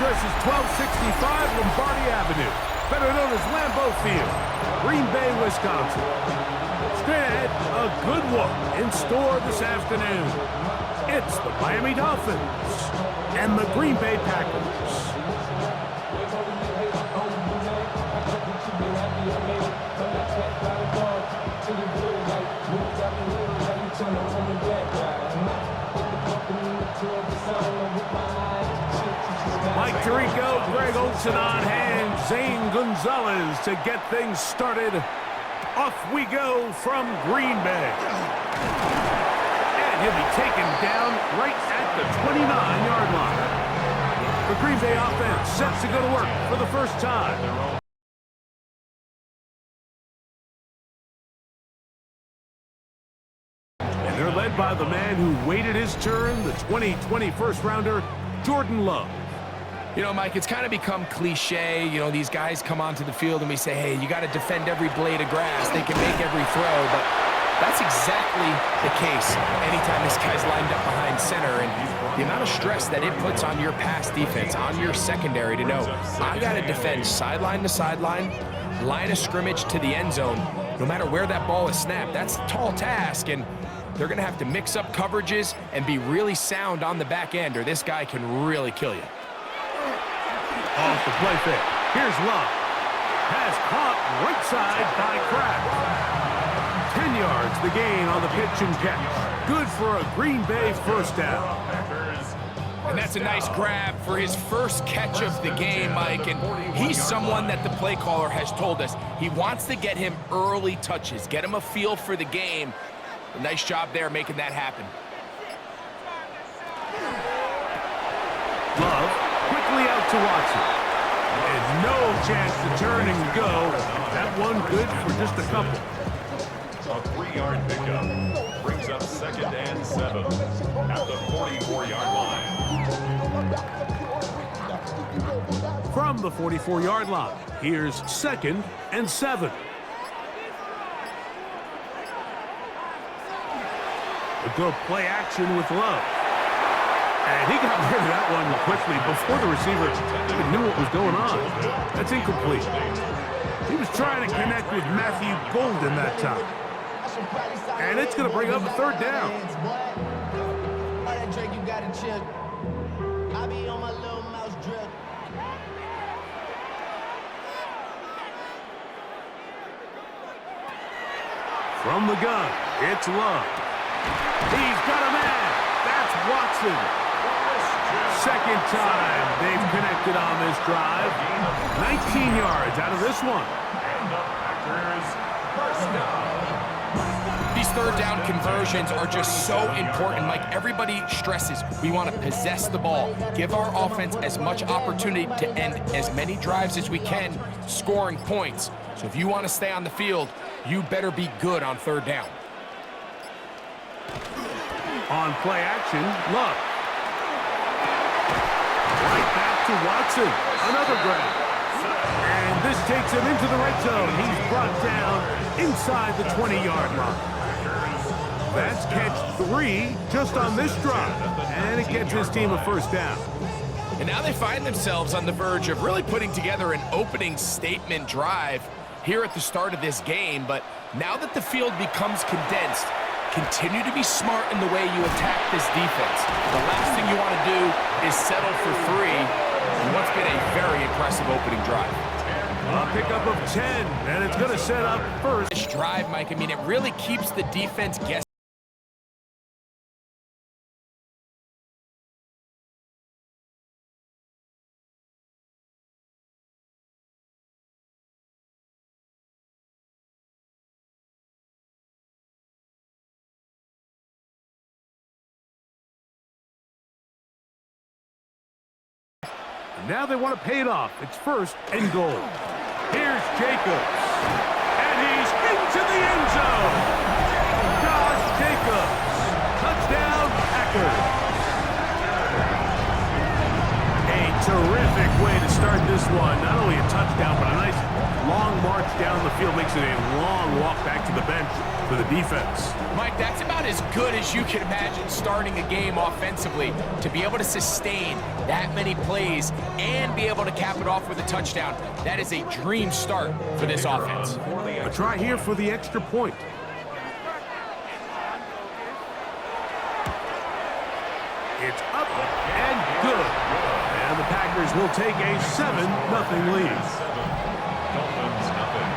address is 1265 Lombardi Avenue, better known as Lambeau Field, Green Bay, Wisconsin. Straight ahead, a good one in store this afternoon. It's the Miami Dolphins and the Green Bay Packers. Mike Tirico, Greg Olson on hand, Zane Gonzalez to get things started. Off we go from Green Bay. And he'll be taken down right at the 29-yard line. The Green Bay offense set to go to work for the first time. And they're led by the man who waited his turn, the 2020 first-rounder, Jordan Love. You know, Mike, it's kind of become cliche. You know, these guys come onto the field and we say, hey, you got to defend every blade of grass. They can make every throw, but that's exactly the case anytime this guy's lined up behind center. And the amount of stress that it puts on your pass defense, on your secondary to know, I got to defend sideline to sideline, line of scrimmage to the end zone, no matter where that ball is snapped. That's a tall task, and they're going to have to mix up coverages and be really sound on the back end, or this guy can really kill you. Off the play fake. Here's Love. Pass caught right side by Kraft. 10 yards the gain on the pitch and catch. Good for a Green Bay first down. And that's a nice grab for his first catch of the game, Mike. And he's someone that the play caller has told us he wants to get him early touches, get him a feel for the game. A nice job there making that happen. Love quickly out to Watson. And no chance to turn and go. That one good for just a couple. A 3-yard pickup brings up 2nd and 7 at the 44-yard line. From the 44-yard line, here's 2nd and 7. A good play action with Love. And he got rid of that one quickly before the receiver even knew what was going on. That's incomplete. He was trying to connect with Matthew Golden that time. And it's going to bring up a 3rd down. From the gun, it's Love. He's got a man. That's Watson. Second time they've connected on this drive. 19 yards out of this one. And the Packers first down. These 3rd down conversions are just so important, Mike. Everybody stresses we want to possess the ball, give our offense as much opportunity to end as many drives as we can, scoring points. So if you want to stay on the field, you better be good on 3rd down. On play action, Love. Right back to Watson. Another grab. And this takes him into the red zone. He's brought down inside the 20-yard line. That's catch 3 just on this drive. And it gets his team a first down. And now they find themselves on the verge of really putting together an opening statement drive here at the start of this game. But now that the field becomes condensed, continue to be smart in the way you attack this defense. The last thing you want to do is settle for 3 in what's been a very impressive opening drive. A pickup of 10, and it's going to set up first. This drive, Mike, I mean, it really keeps the defense guessing. Now they want to pay it off. It's 1st and goal. Here's Jacobs. And he's into the end zone. Josh Jacobs. Touchdown, Packers. A terrific way to start this one. Not only a touchdown, but a nice long march down the field. Makes it a long walk back to the bench for the defense. Mike, that's about as good as you can imagine starting a game offensively. To be able to sustain that many plays and be able to cap it off with a touchdown, that is a dream start for this offense. A try here for the extra point. It's up and good. And the Packers will take a 7-0 lead. Dolphins nothing.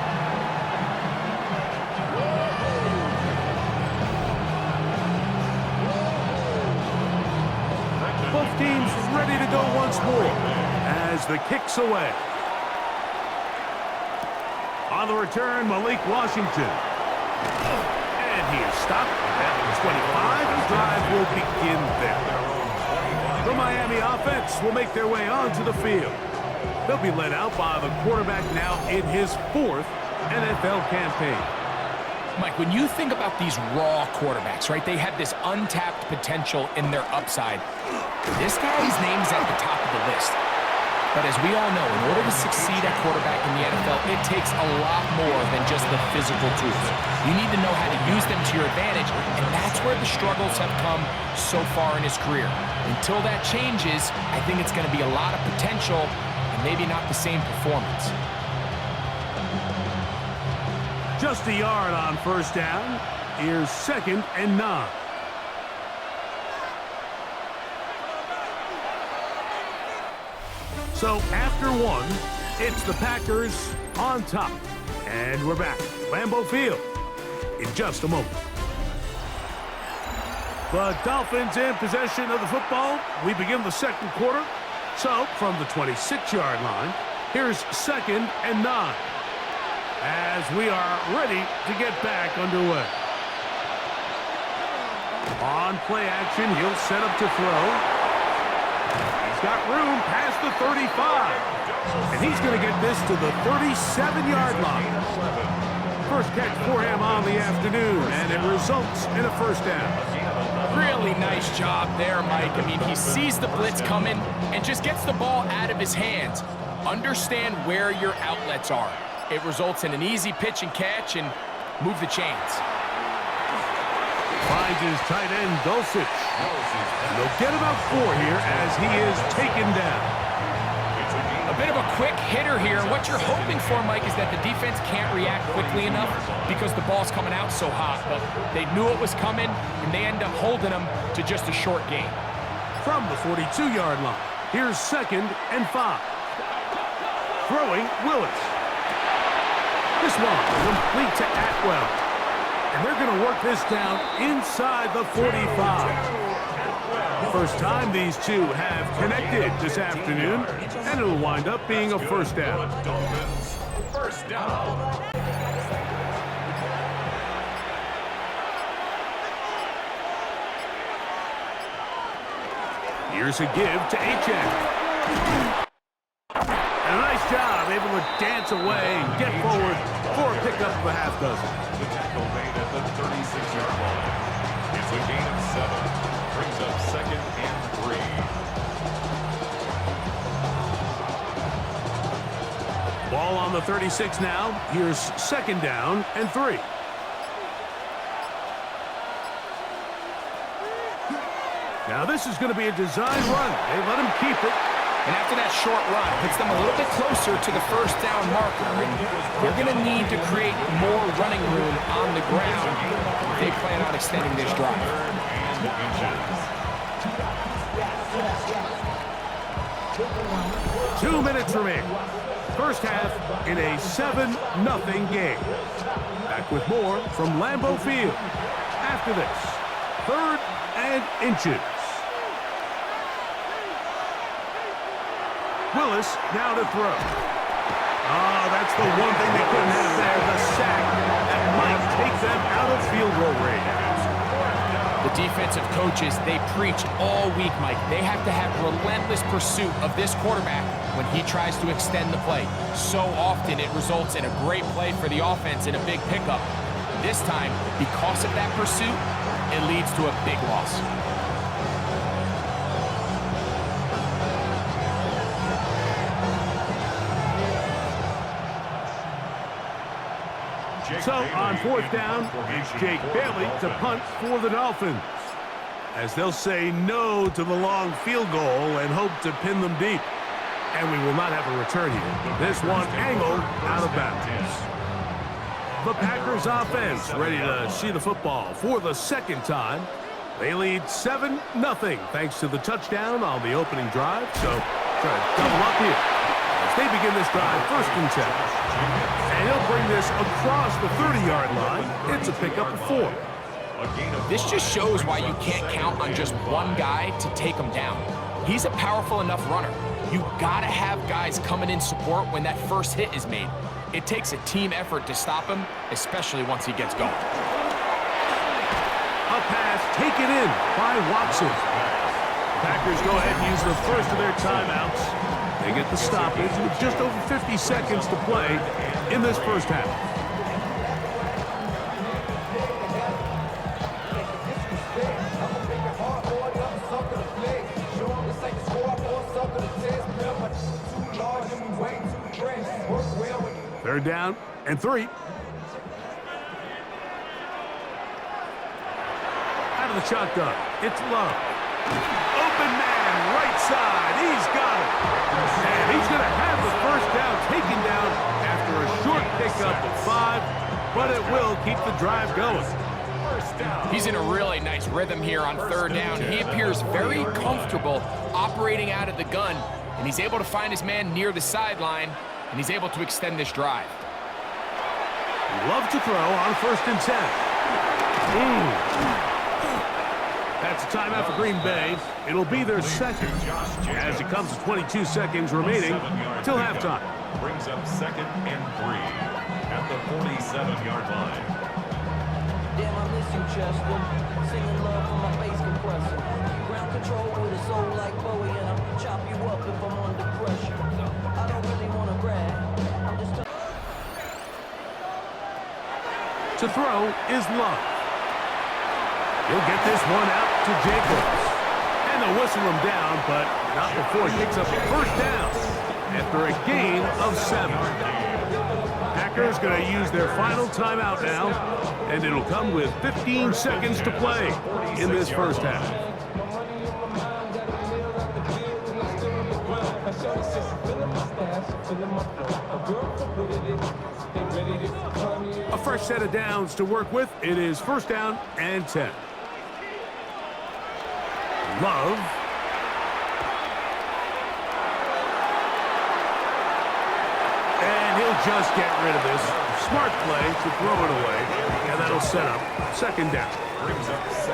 Both teams ready to go once more as the kick's away. On the return, Malik Washington. And he is stopped at the 25. The drive will begin there. The Miami offense will make their way onto the field. They'll be led out by the quarterback now in his 4th NFL campaign. Mike, when you think about these raw quarterbacks, right, they have this untapped potential in their upside. This guy's name's at the top of the list. But as we all know, in order to succeed at quarterback in the NFL, it takes a lot more than just the physical tools. You need to know how to use them to your advantage, and that's where the struggles have come so far in his career. Until that changes, I think it's going to be a lot of potential and maybe not the same performance. Just a yard on first down. Here's 2nd and 9. So after one, it's the Packers on top. And we're back. Lambeau Field in just a moment. The Dolphins in possession of the football. We begin the second quarter. So from the 26-yard line, here's 2nd and 9. As we are ready to get back underway. On play action, he'll set up to throw. He's got room past the 35. And he's going to get this to the 37-yard line. First catch for him on the afternoon, and it results in a first down. Really nice job there, Mike. I mean, he sees the blitz coming and just gets the ball out of his hands. Understand where your outlets are. It results in an easy pitch and catch and move the chains. Finds his tight end, Dolphins. And they'll get about 4 here as he is taken down. A bit of a quick hitter here. What you're hoping for, Mike, is that the defense can't react quickly enough because the ball's coming out so hot. But they knew it was coming, and they end up holding them to just a short gain. From the 42-yard line, here's 2nd and 5. Throwing Willis. This one complete to Atwell. And they're going to work this down inside the 45. First time these two have connected this afternoon, and it'll wind up being a first down. Dolphins first down. Here's a give to Achane. And a nice job, able to dance away and get forward for a pickup of a half dozen. The tackle made at the 36-yard line. It's a gain of 7. Brings up 2nd and 3. Ball on the 36 now. Here's 2nd down and 3. Now this is going to be a design run. They let him keep it. And after that short run, puts them a little bit closer to the first down marker. And they're going to need to create more running room on the ground if they plan on extending this drive. 2 minutes remaining. First half in a 7-0 game. Back with more from Lambeau Field. After this, 3rd and inches. Willis now to throw. Oh, that's the one thing they couldn't have there, the sack that might take them out of field goal range. The defensive coaches, they preach all week, Mike. They have to have relentless pursuit of this quarterback when he tries to extend the play. So often it results in a great play for the offense and a big pickup. This time, because of that pursuit, it leads to a big loss. So on fourth down, it's Jake Bailey to punt for the Dolphins, as they'll say no to the long field goal and hope to pin them deep. And we will not have a return here. This one angled out of bounds. The Packers offense ready to see the football for the second time. They lead 7-0 thanks to the touchdown on the opening drive. So try to double up here as they begin this drive, 1st and 10. And he'll bring this across the 30-yard line. It's a pickup of 4. This just shows why you can't count on just one guy to take him down. He's a powerful enough runner. You gotta have guys coming in support when that first hit is made. It takes a team effort to stop him, especially once he gets going. A pass taken in by Watson. Packers go ahead and use the first of their timeouts. They get the stoppage with just over 50 seconds to play in this first half. Third down and 3. Out of the shotgun, it's Love. Open man, right side, he's got it. And he's going to have the first down taken down after a short pickup of 5, but it will keep the drive going. He's in a really nice rhythm here on 3rd down. He appears very comfortable operating out of the gun, and he's able to find his man near the sideline, and he's able to extend this drive. Love to throw on 1st and 10. That's a timeout for Green Bay. It'll be their second as it comes to 22 seconds remaining till halftime. Brings up 2nd and 3 at the 47-yard line. Damn, I miss you, Chester. Singing love from my bass compressor. Ground control with a soul like Bowie, and I'll chop you up if I'm under pressure. I don't really want to brag. I'm just To throw is Love. He'll get this one out to Jacobs. And they'll whistle him down, but not before he picks up a first down after a gain of 7. Packers going to use their final timeout now, and it'll come with 15 seconds to play in this first half. A fresh set of downs to work with. It is 1st down and 10. Love. And he'll just get rid of this. Smart play to throw it away. And that'll set up 2nd down.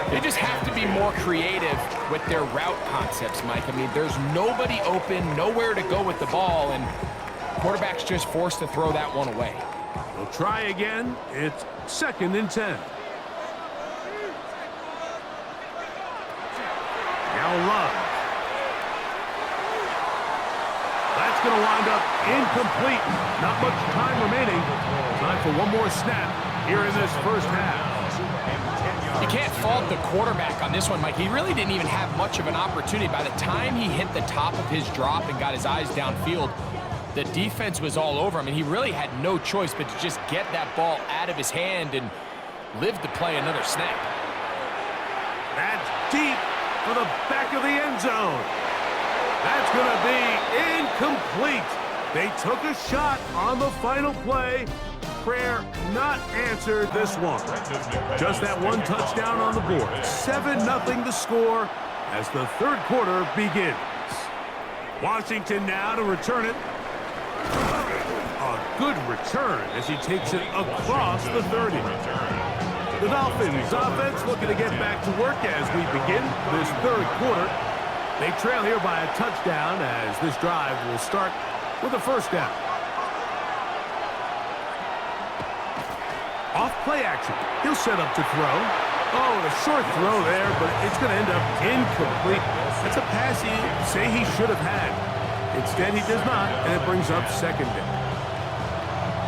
They just have to be more creative with their route concepts, Mike. I mean, there's nobody open, nowhere to go with the ball, and quarterback's just forced to throw that one away. They'll try again. It's 2nd and 10. Now Love. That's going to wind up incomplete. Not much time remaining. Time for one more snap here in this first half. You can't fault the quarterback on this one, Mike. He really didn't even have much of an opportunity. By the time he hit the top of his drop and got his eyes downfield, the defense was all over him, and he really had no choice but to just get that ball out of his hand and live to play another snap. That's deep for the back of the end zone. That's going to be incomplete. They took a shot on the final play. Prayer not answered this one. Just that one touchdown on the board. 7-0 the score as the 3rd quarter begins. Washington now to return it. A good return as he takes it across the 30. The Dolphins offense looking to get back to work as we begin this 3rd quarter. They trail here by a touchdown as this drive will start with a 1st down. Off play action. He'll set up to throw. Oh, and a short throw there, but it's going to end up incomplete. That's a pass he say he should have had. Instead, he does not, and it brings up 2nd down.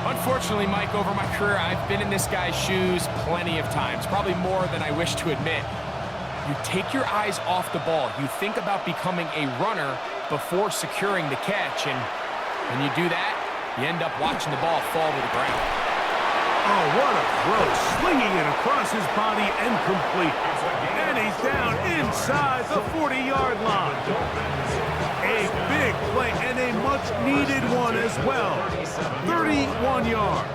Unfortunately, Mike, over my career, I've been in this guy's shoes plenty of times, probably more than I wish to admit. You take your eyes off the ball. You think about becoming a runner before securing the catch, and when you do that, you end up watching the ball fall to the ground. Oh, what a throw. Slinging it across his body and complete. And he's down inside the 40-yard line. A big play and a much-needed one as well. 31 yards.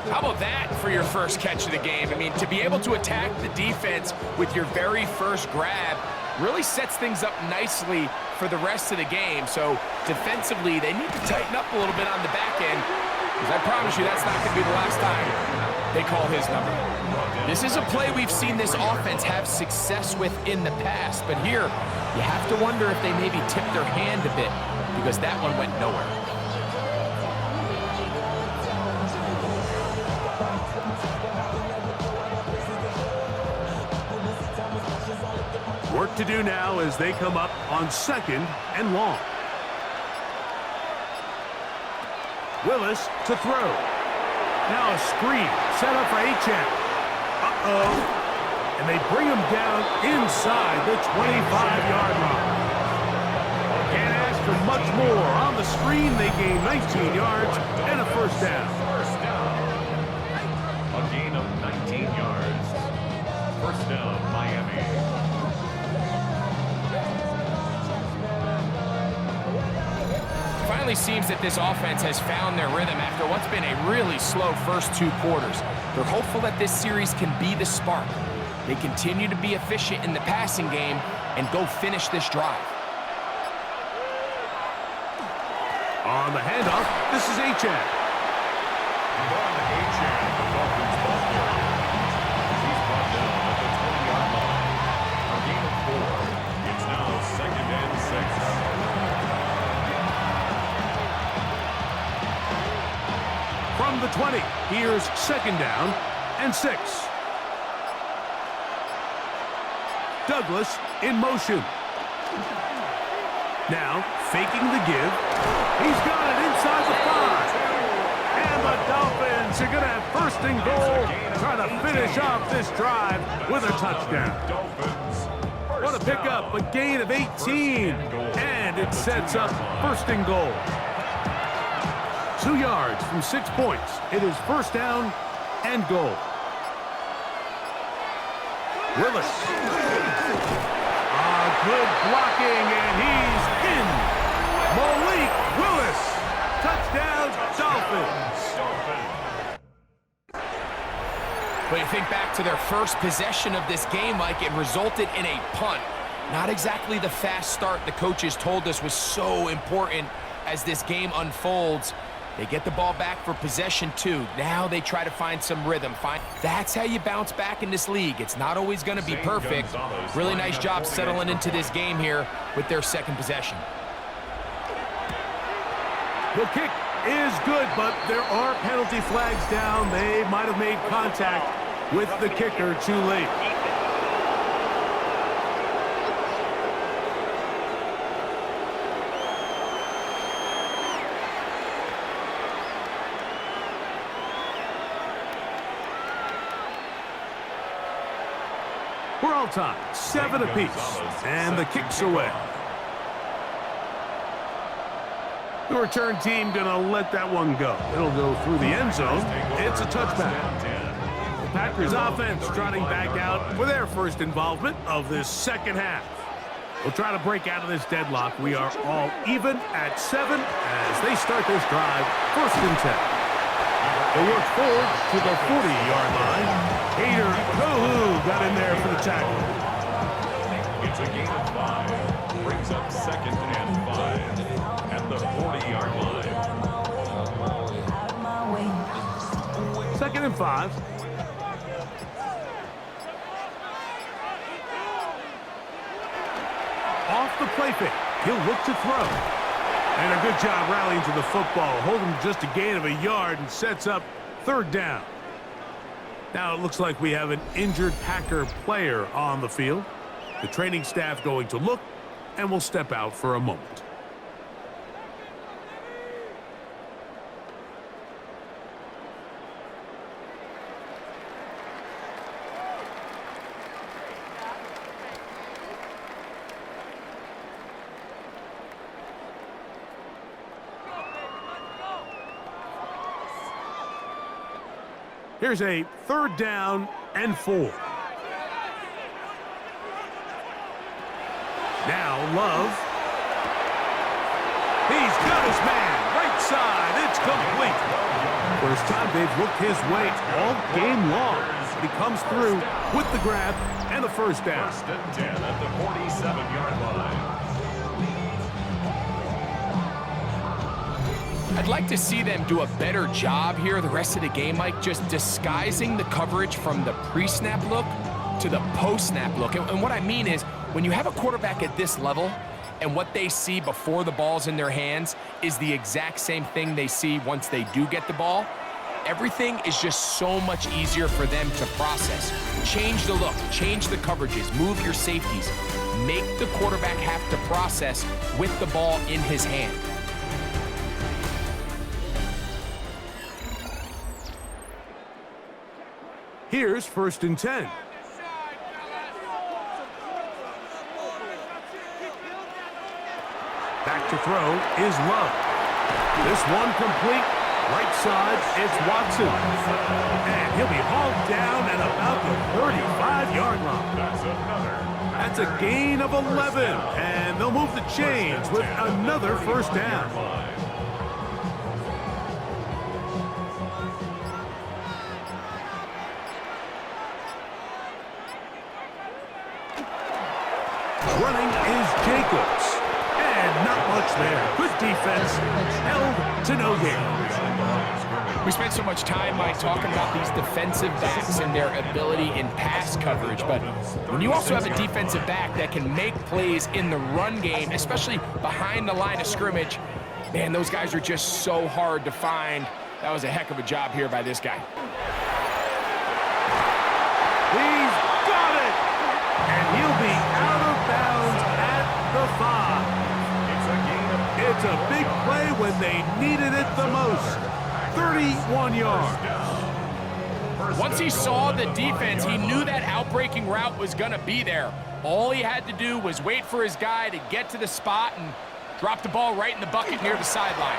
How about that for your first catch of the game? I mean, to be able to attack the defense with your very first grab really sets things up nicely for the rest of the game. So defensively, they need to tighten up a little bit on the back end, because I promise you that's not going to be the last time they call his number. This is a play we've seen this offense have success with in the past, but here you have to wonder if they maybe tipped their hand a bit, because that one went nowhere. Work to do now as they come up on 2nd and long. Willis to throw. Now a screen set up for Achane. And they bring him down inside the 25-yard line. Can't ask for much more. On the screen, they gain 19 yards and a first down. A gain of 19 yards. First down, Miami. Finally seems that this offense has found their rhythm after what's been a really slow first 2 quarters. They're hopeful that this series can be the spark. They continue to be efficient in the passing game and go finish this drive. On the handoff, this is Achane. Achane, the Dolphins ball carrier. He's brought down at the 20-yard line. A gain of 4. It's now 2nd and 6. From the 20, here's 2nd down and 6. Douglas in motion. Now, faking the give. He's got it inside the 5. And the Dolphins are going to have 1st and goal, trying to finish off this drive with a touchdown. What a pickup, a gain of 18. And it sets up 1st and goal. 2 yards from 6 points. It is 1st down and goal. Willis. Good blocking, and he's in. Malik Willis. Touchdown, Dolphins. But you think back to their first possession of this game, Mike, it resulted in a punt. Not exactly the fast start the coaches told us was so important as this game unfolds. They get the ball back for possession 2. Now they try to find some rhythm. That's how you bounce back in this league. It's not always going to be perfect. Really nice job settling into this game here with their 2nd possession. The kick is good, but there are penalty flags down. They might have made contact with the kicker too late. We're all tied, 7 apiece, and the kick's away. The return team gonna let that one go. It'll go through the end zone. It's a touchback. The Packers offense trotting back out for their first involvement of this 2nd half. We'll try to break out of this deadlock. We are all even at 7 as they start this drive, 1st and 10. They work forward to the 40-yard line. Hader Kohu got in there for the tackle. It's a gain of 5. Brings up 2nd and 5 at the 40-yard line. 2nd and 5. Off the play fake. He'll look to throw. And a good job rallying to the football. Holding just a gain of a yard and sets up 3rd down. Now it looks like we have an injured Packer player on the field. The training staff going to look and will step out for a moment. Here's a 3rd down and 4. Now Love. He's got his man. Right side. It's complete. First time they've looked his way all game long. He comes through with the grab and the 1st down. 1st and 10 at the 47-yard line. I'd like to see them do a better job here the rest of the game, Mike, just disguising the coverage from the pre-snap look to the post-snap look. And what I mean is, when you have a quarterback at this level and what they see before the ball's in their hands is the exact same thing they see once they do get the ball, everything is just so much easier for them to process. Change the look, change the coverages, move your safeties. Make the quarterback have to process with the ball in his hand. Here's 1st and 10. Back to throw is Love. This one complete. Right side, it's Watson. And he'll be hauled down at about the 35-yard line. That's a gain of 11. And they'll move the chains with another 1st down. Running is Jacobs. And not much there. Good defense. Held to no gain. We spent so much time, Mike, talking about these defensive backs and their ability in pass coverage. But when you also have a defensive back that can make plays in the run game, especially behind the line of scrimmage, man, those guys are just so hard to find. That was a heck of a job here by this guy. He's got it! And he'll be out of bounds at the 5. It's a big play when they needed it the most. 31 yards. Once he saw the defense, he knew that outbreaking route was going to be there. All he had to do was wait for his guy to get to the spot and drop the ball right in the bucket near the sideline.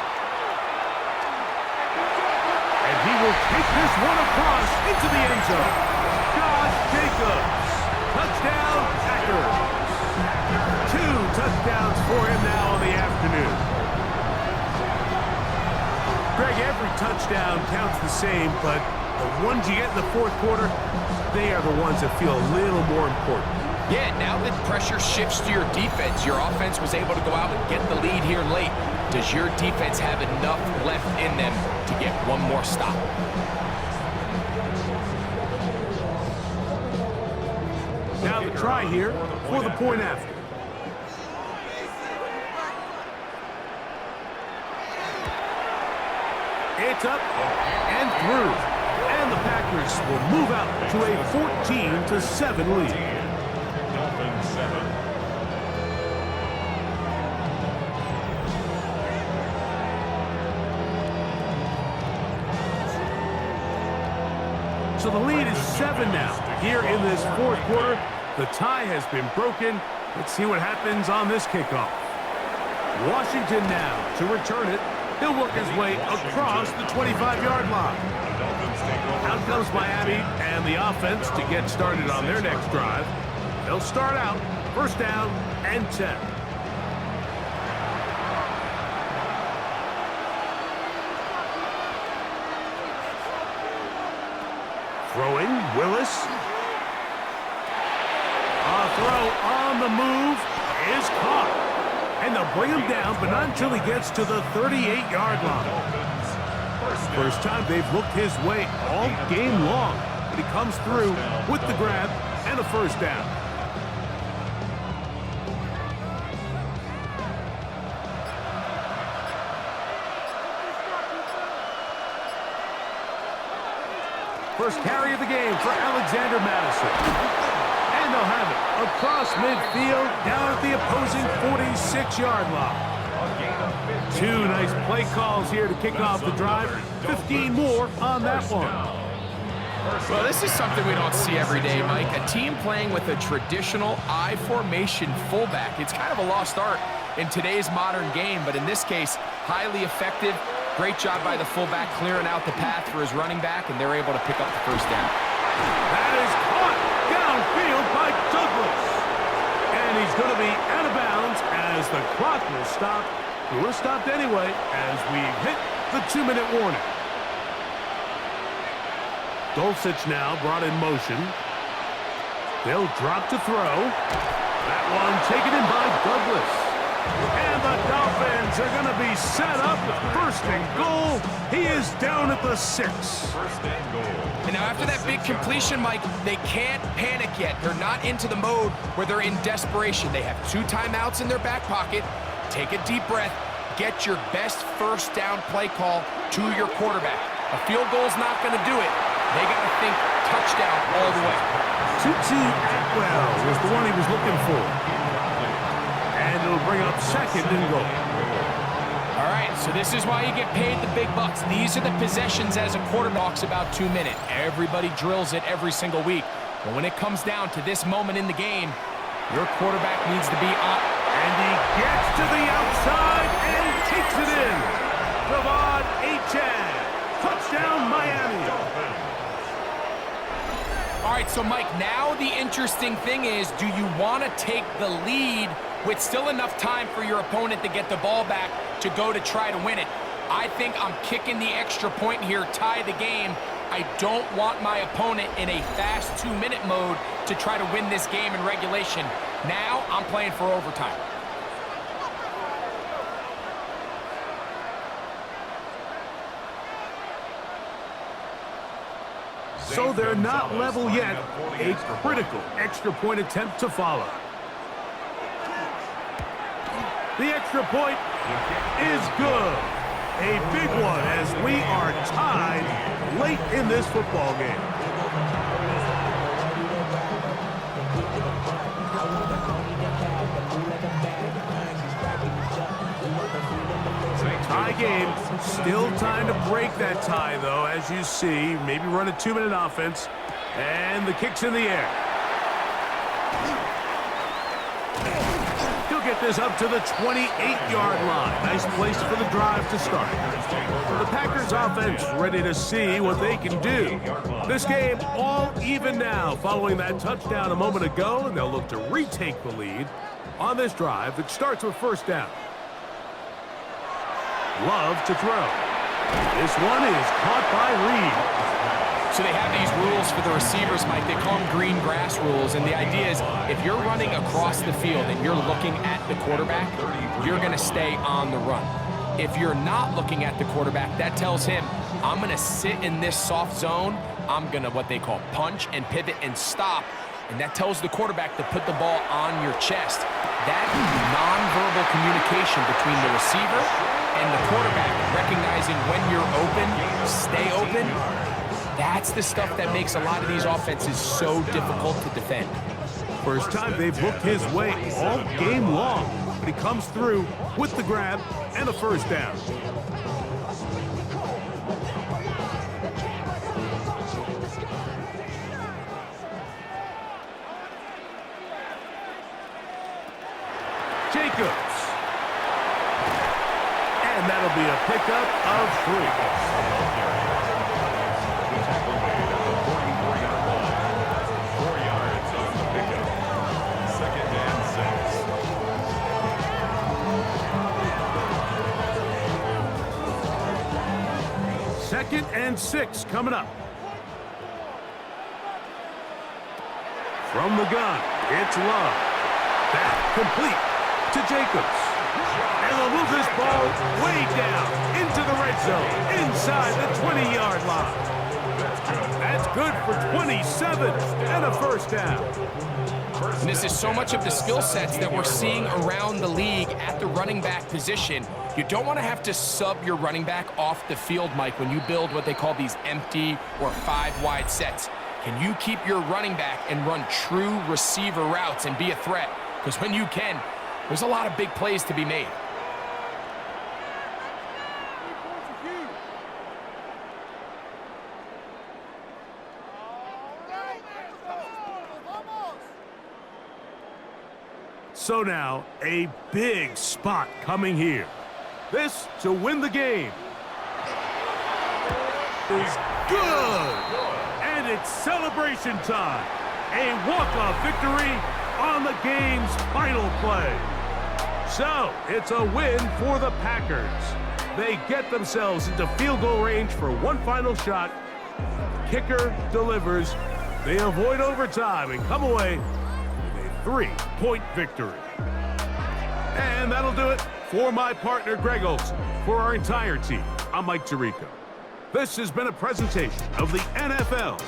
And he will take this one across into the end zone. Josh Jacobs. Touchdown, Packers. 2 touchdowns for him now on the afternoon. Greg, every touchdown counts the same, but the ones you get in the 4th quarter, they are the ones that feel a little more important. Yeah, now that pressure shifts to your defense, your offense was able to go out and get the lead here late. Does your defense have enough left in them to get one more stop? Now the try here for the point after. It's up and through. And the Packers will move out to a 14-7 lead. Dolphins 7. So the lead is 7 now. Here in this 4th quarter, the tie has been broken. Let's see what happens on this kickoff. Washington now to return it. He'll work his way across the 25-yard line. Out comes Miami and the offense to get started on their next drive. They'll start out 1st down and 10. Throwing, Willis. A throw on the move is caught. And they'll bring him down, but not until he gets to the 38-yard line. First time they've looked his way all game long, but he comes through with the grab and a 1st down. First carry of the game for Alexander Madison. And they'll have it across midfield down at the opposing 46-yard line. 2 nice play calls here to kick off the drive. 15 more on that one. Well, this is something we don't see every day, Mike. A team playing with a traditional I formation fullback. It's kind of a lost art in today's modern game, but in this case, highly effective Great job by the fullback clearing out the path for his running back, and they're able to pick up the first down. That is caught downfield by Douglas. And he's going to be out of bounds as the clock will stop. It would have stopped anyway as we hit the 2-minute warning. Dolphins now brought in motion. They'll drop to throw. That one taken in by Douglas. And the Dolphins are going to be set up with first and goal. He is down at the 6. First and goal. And now after that big completion, Mike, they can't panic yet. They're not into the mode where they're in desperation. They have 2 timeouts in their back pocket. Take a deep breath. Get your best first down play call to your quarterback. A field goal's not going to do it. They got to think touchdown all the way. Tutu Atwell was the one he was looking for. And it'll bring up second and goal. All right, so this is why you get paid the big bucks. These are the possessions as a quarterback's about 2 minutes. Everybody drills it every single week. But when it comes down to this moment in the game, your quarterback needs to be up. And he gets to the outside and takes it in. Devon Achane. Touchdown, Miami. All right, so Mike, now the interesting thing is, do you want to take the lead with still enough time for your opponent to get the ball back to go to try to win it? I think I'm kicking the extra point here, tie the game. I don't want my opponent in a fast 2-minute mode to try to win this game in regulation. Now I'm playing for overtime. So they're not level yet. A critical extra point attempt to follow. The extra point is good. A big one as we are tied late in this football game. Tie game. Still time to break that tie, though, as you see. Maybe run a 2-minute offense. And the kick's in the air. He'll get this up to the 28-yard line. Nice place for the drive to start. The Packers offense ready to see what they can do. This game all even now following that touchdown a moment ago, and they'll look to retake the lead on this drive that starts with first down. Love to throw. This one is caught by Reed. So they have these rules for the receivers, Mike. They call them green grass rules, and the idea is if you're running across the field and you're looking at the quarterback, you're going to stay on the run. If you're not looking at the quarterback, that tells him, I'm going to sit in this soft zone. I'm going to what they call punch and pivot and stop, and that tells the quarterback to put the ball on your chest. That nonverbal communication between the receiver and the quarterback, recognizing when you're open, stay open, that's the stuff that makes a lot of these offenses so difficult to defend. First time they've looked his way all game long, but he comes through with the grab and a first down. Jacobs. And that'll be a pickup of 3. Second and 6 coming up. From the gun, it's Love. Back complete to Jacobs. And they'll move this ball way down into the red zone, inside the 20-yard line. That's good for 27 and a first down. And this is so much of the skill sets that we're seeing around the league at the running back position. You don't want to have to sub your running back off the field, Mike, when you build what they call these empty or 5-wide sets. Can you keep your running back and run true receiver routes and be a threat? Because when you can, there's a lot of big plays to be made. So now, a big spot coming here. This to win the game. is good. And it's celebration time. A walk-off victory on the game's final play. So, it's a win for the Packers. They get themselves into field goal range for one final shot. Kicker delivers. They avoid overtime and come away with a 3-point victory. And that'll do it for my partner, Greg Olson. For our entire team, I'm Mike Tirico. This has been a presentation of the NFL